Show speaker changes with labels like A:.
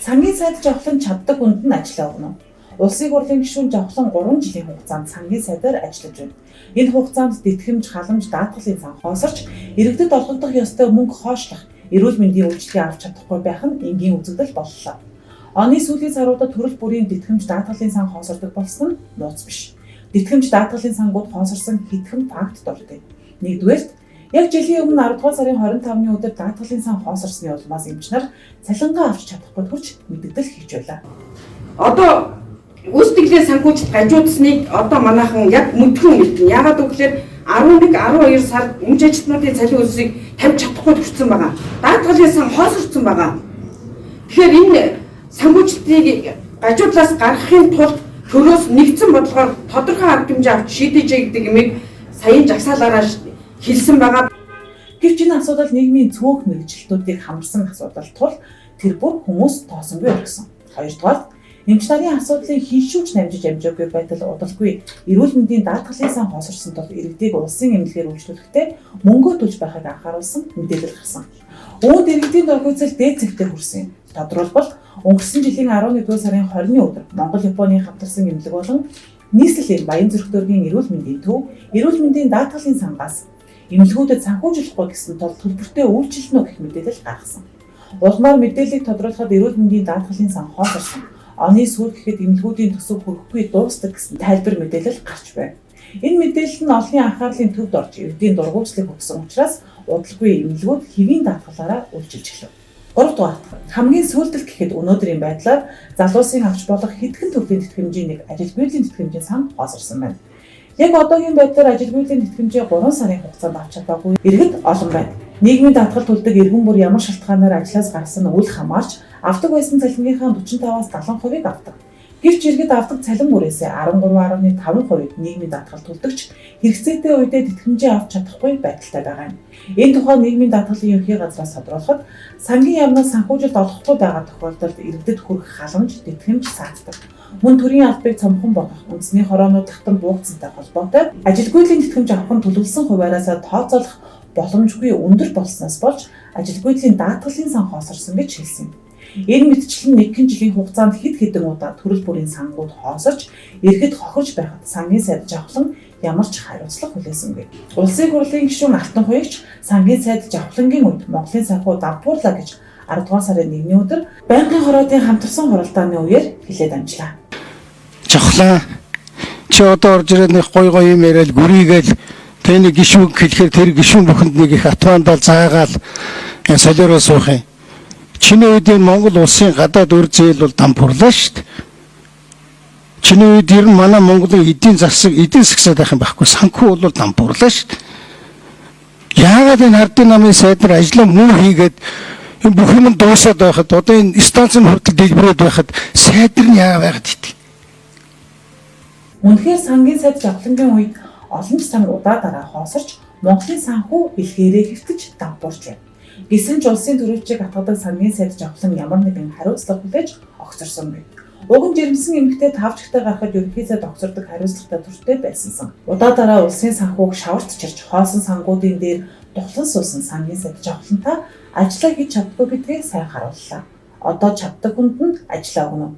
A: Сангийн сайд жавхлан чаддаг хүнд нь ажиллаа өгнө. Улсын хурлын гишүүн жавхлан 3 жилийн хугацаанд сангийн сайдаар ажиллаж байна. Энэ хугацаанд тэтгэмж, халамж, даатгалын сан хоосорч, иргэдэд олгогдох ёстой мөнгө хоошлох, эрүүл мэндийн үйлчилгээ авч чадахгүй байх нь энгийн үзэгдэл боллоо. Оны сүүлийн саруудад төрөл бүрийн тэтгэмж, даатгалын сан хоосордог болсон нь нууц биш. Тэтгэмж, даатгалын сангууд хоосорсон хэдхэн факт дуртай. Нэгдүгээрт, яг жилийн өмнө 10 дугаар сарын 25-ны өдөр даатгалын сан хоосорсны улмаас эмчнэр цалингаа авч чадахгүй турч мэдээлэл хийж байлаа.
B: Одоо үүсгэлийн санхүүжилт гажуудсныг одоо манайхан яг мэдхэн мэднэ. Яагаад гэвэл 11, 12 сард эмч ажилтнуудын цалин өсрийг тавьж чадахгүй төрсөн байгаа. Даатгалын сан хоосорсон байгаа. Тэгэхээр энэ санхүүжилтийг гажуудлаас гаргахын тулд төрөөс нэгдсэн бодлогоор тодорхой арга хэмжээ авч шийдэж гэдэг юмыг саяын жагсаалаараа хэлсэн байгаа.
A: Гэвч энэ асуудал нийгмийн цөөх мэргэжилтүүдийг хамарсан асуудал тул тэр бүр хүмүүс тоосонгүй өгсөн. Хоёрдугаар, эмч нарын асуудлыг хийшүүч намжиж амжаагүй байтал удалгүй эрүүл мэндийн даатгалын сан хоосорсон тул иргэдийг улсын эмнэлгээр үйлчлүүлэхдээ мөнгөө төлж байхыг анхааруулсан мэдээлэл гарсан. Үүнд иргэдийн дөрвөлцөл дээд зэгтээ хүрсэн. Тодорхойлбол өнгөрсөн жилийн 11 сарын 20-ны өдөр Монгол-Японы хамтарсан эмнэлэг болон нийслэлийн Баян Зүрх-Дөргийн эрүүл мэндийн төв, эрүүл мэндийн даатгалын сангаас эмнэлгүүдэд санхүүжүүлэхгүй гэсэн тул төлбөртэй үйлчилнэ гэх мэдээлэл гаргасан. Улмаар мэдээллийг тодруулахад эрүүл мэндийн даатгалын сан хоосорсон. Оны сүүлд гэхэд эмнэлгүүдийн төсөв хүрэхгүй дуустдаг гэсэн тайлбар мэдээлэл гарч байна. Энэ мэдээлэл нь олонний анхаарлын төвд орж иргэдийн дургуутслыг өгсөн учраас удалгүй эмнэлгүүд хэвийн даатгалаараа үйлчилж эхлэв. 3 дугаар, хамгийн сүүлдэл гэхэд өнөөдрийн байдлаар залуусын авч болох хэдхэн төрлийн тэтгэмжийн нэг ажилгүйдлийн тэтгэмжийн сан хоосорсон байна. Яг одоогийн байдлаар ажилгүйдлийн тэтгэмжээ 3 сарын хугацаанд авч чадаагүй иргэд олон байна. Нийгмийн даатгал төлдөг иргэн бүр ямар шалтгаанаар ажлаас гарсан үл хамаарч авдаг байсан цалингийнхаа 45-аас 70%-ийг авдаг. Гэвч иргэд авдаг цалин бүрээсээ 13.5%-ийг нийгмийн даатгал төлдөгч хэрэгцээтэй үедээ тэтгэмжээ авч чадахгүй байдалтай байгаа юм. Энэ тухай нийгмийн даатгалын ерхий газраас тодруулахад сангийн яамнаас санхүүжилт олохгүй байгаа тохиолдолд иргэдэд хүрэх халамж, тэтгэмж саатдаг. Мөн төрийн албыг цомхон болгох, үндэсний хорооны татан буугцантай холбоотой ажилгүйдлийн тэтгэмж авах нь төлөвлөсөн хуваараас тооцоолох боломжгүй өндөр болсноос болж ажилгүйдлийн даатгалын сан хоосорсон гэж хэлсэн юм. Энэ мэтчил нь 1 жилийн хугацаанд хэд хэдэн удаа төрөл бүрийн сангууд хоосорч иргэд хохиж байхад сангийн сайд жавхлан ямар ч хариуцлага хүлээсэнгүй. Улсын хурлын гишүүн Алтан Хуягч сангийн сайд жавхлангийн үед Монголын санхүү давбуурлаа гэж 10 дугаар сарын 1-ний өдөр байнгын хороодын хамтарсан хуралдааны үеэр хэлээд амжлаа.
C: Жавхлаа чи одоо орж ирээд нэг гой юм яриад гүрийгээл тэний гишүүн хэлэхээр тэр гишүүн бүхэнд нэг их атвандал заагаал солиороо суух юм. Чиний үед Монгол улсын гадаад үр зээл бол дампуурлаа шүү дээ. Чиний үед ер нь манай Монголын эдийн засаг байх юм байхгүй, санхүү бол дампуурлаа шүү дээ. Яагаад энэ ардын намын сайд нар ажлаа муу хийгээд бүх юм дуусаад байхад одоо энэ станцын хүртэл дэлбэрээд байхад сайд нар нь яагаад байгаад итг.
A: Үнэхээр сангийн сайд жавхлангийн үед олон сан удаа хоосорч Монголын санхүү илгээрээ хэвтэж дампуурч байна. Гэсэн ч улсын төрөлжийг атгадаг сангийн сайд жавхлан ямар нэгэн хариуцлага хүлээж огцорсонгүй. Уг нь жирэмсэн эмэгтэй тавчгтай гарахад ерөнхий сайд огцордог хариуцлагатай төртэй байсан сан. Удаа улсын санхүүг шаварт чирч хоосон сангуудын дээр тухлан суусан сангийн сайд жавхлантаа ажиллаа хийж чаддгүй гэдгийг сайн харууллаа. Одоо чаддаг хүнд нь ажиллаа өгнө.